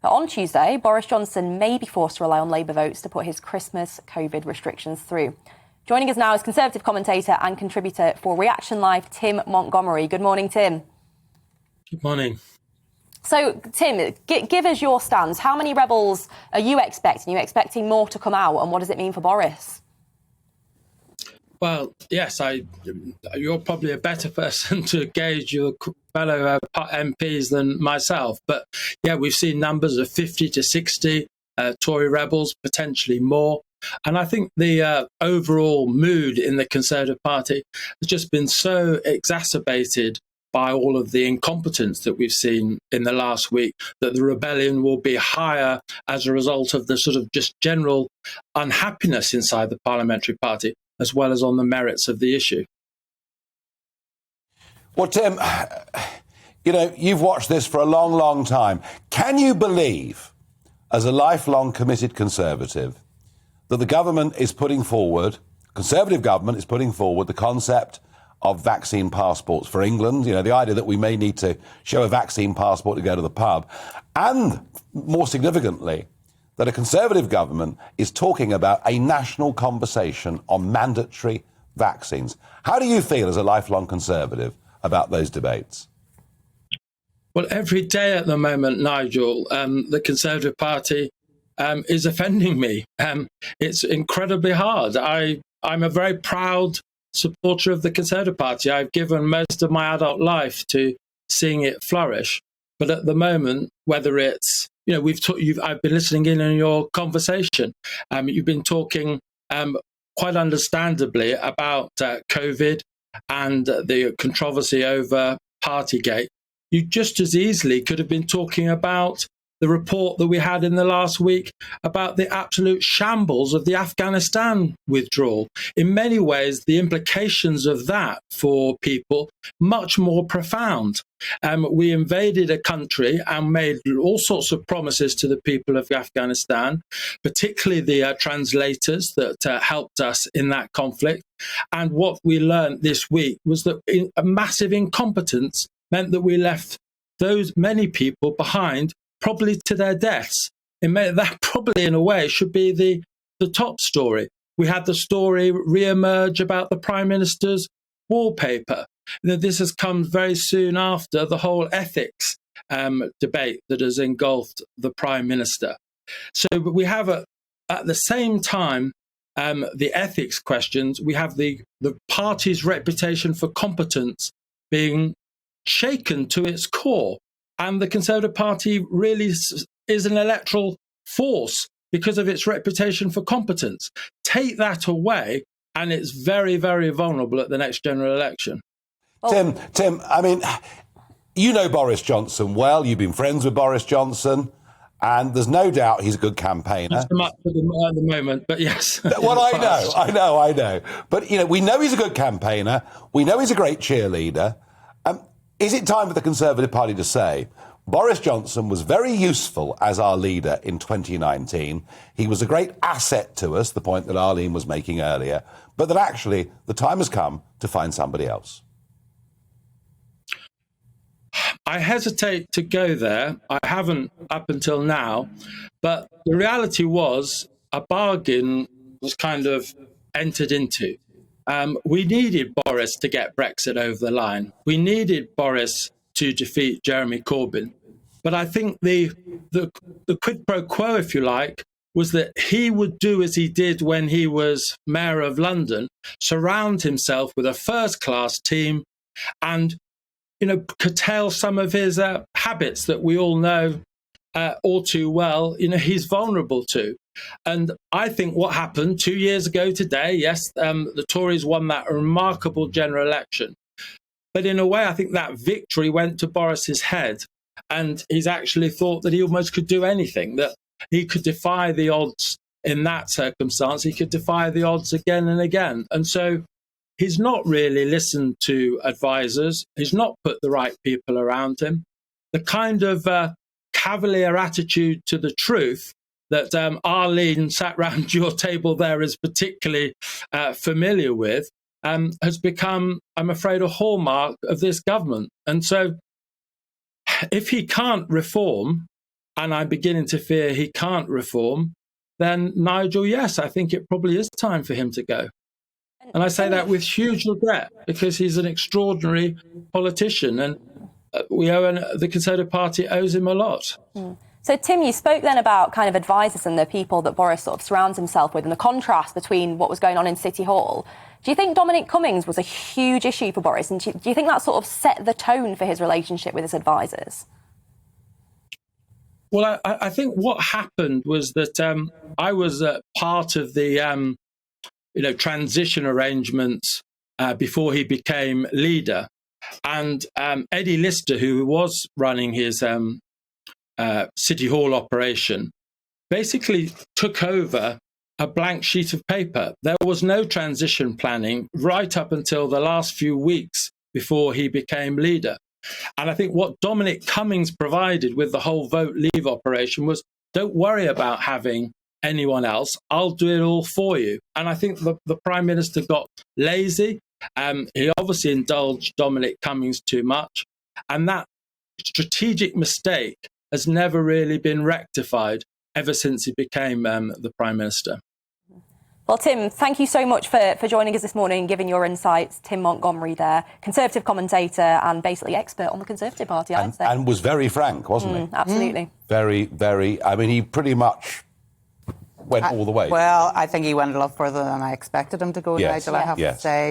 But on Tuesday, Boris Johnson may be forced to rely on Labour votes to put his Christmas COVID restrictions through. Joining us now is Conservative commentator and contributor for Reaction Live, Tim Montgomerie. Good morning, Tim. Good morning. So, Tim, give us your stance. How many rebels are you expecting? Are you expecting more to come out? And what does it mean for Boris? Well, yes, you're probably a better person to gauge your fellow MPs than myself. But yeah, we've seen numbers of 50 to 60 Tory rebels, potentially more. And I think the overall mood in the Conservative Party has just been so exacerbated by all of the incompetence that we've seen in the last week, that the rebellion will be higher as a result of the sort of just general unhappiness inside the parliamentary party, as well as on the merits of the issue. Well, Tim, you've watched this for a long, long time. Can you believe, as a lifelong committed Conservative, that the government is putting forward, Conservative government is putting forward the concept of vaccine passports for England, the idea that we may need to show a vaccine passport to go to the pub, and more significantly, that a Conservative government is talking about a national conversation on mandatory vaccines. How do you feel as a lifelong Conservative about those debates? Well, every day at the moment, Nigel, the Conservative Party is offending me. It's incredibly hard. I'm a very proud supporter of the Conservative Party. I've given most of my adult life to seeing it flourish. But at the moment, whether it's, I've been listening in on your conversation. You've been talking quite understandably about COVID and the controversy over Partygate. You just as easily could have been talking about the report that we had in the last week about the absolute shambles of the Afghanistan withdrawal. In many ways, the implications of that for people much more profound. We invaded a country and made all sorts of promises to the people of Afghanistan, particularly the translators that helped us in that conflict. And what we learned this week was that a massive incompetence meant that we left those many people behind, probably to their deaths. That probably, in a way, should be the top story. We had the story re-emerge about the Prime Minister's wallpaper. This has come very soon after the whole ethics debate that has engulfed the Prime Minister. So we have, at the same time, the ethics questions. We have the party's reputation for competence being shaken to its core. And the Conservative Party really is an electoral force because of its reputation for competence. Take that away, and it's very, very vulnerable at the next general election. Tim, I mean, you know Boris Johnson well. You've been friends with Boris Johnson, and there's no doubt he's a good campaigner. Not so much at the moment, but yes. Well, I know. But, we know he's a good campaigner. We know he's a great cheerleader. Is it time for the Conservative Party to say, Boris Johnson was very useful as our leader in 2019. He was a great asset to us, the point that Arlene was making earlier, but that actually the time has come to find somebody else? I hesitate to go there. I haven't up until now. But the reality was a bargain was kind of entered into. We needed Boris to get Brexit over the line. We needed Boris to defeat Jeremy Corbyn. But I think the quid pro quo, if you like, was that he would do as he did when he was Mayor of London, surround himself with a first-class team and, curtail some of his habits that we all know all too well, he's vulnerable to. And I think what happened 2 years ago today, yes, the Tories won that remarkable general election. But in a way, I think that victory went to Boris's head. And he's actually thought that he almost could do anything, that he could defy the odds in that circumstance. He could defy the odds again and again. And so he's not really listened to advisors. He's not put the right people around him. The kind of cavalier attitude to the truth that Arlene sat round your table there is particularly familiar with has become, I'm afraid, a hallmark of this government. And so if he can't reform and I'm beginning to fear he can't reform, then Nigel, yes, I think it probably is time for him to go. And I say that with huge regret, because he's an extraordinary politician, and the Conservative Party owes him a lot. So, Tim, you spoke then about kind of advisors and the people that Boris sort of surrounds himself with, and the contrast between what was going on in City Hall. Do you think Dominic Cummings was a huge issue for Boris? And do you think that sort of set the tone for his relationship with his advisors? Well, I think what happened was that I was part of the transition arrangements before he became leader. And Eddie Lister, who was running his City Hall operation, basically took over a blank sheet of paper. There was no transition planning right up until the last few weeks before he became leader. And I think what Dominic Cummings provided with the whole Vote Leave operation was, don't worry about having anyone else, I'll do it all for you. And I think the Prime Minister got lazy. He obviously indulged Dominic Cummings too much. And that strategic mistake has never really been rectified ever since he became the Prime Minister. Well, Tim, thank you so much for joining us this morning, giving your insights. Tim Montgomerie there, Conservative commentator and basically expert on the Conservative Party, I'd say. And was very frank, wasn't he? Absolutely. Very, very. I mean, he pretty much went all the way. Well, I think he went a lot further than I expected him to go, Nigel, I have to say.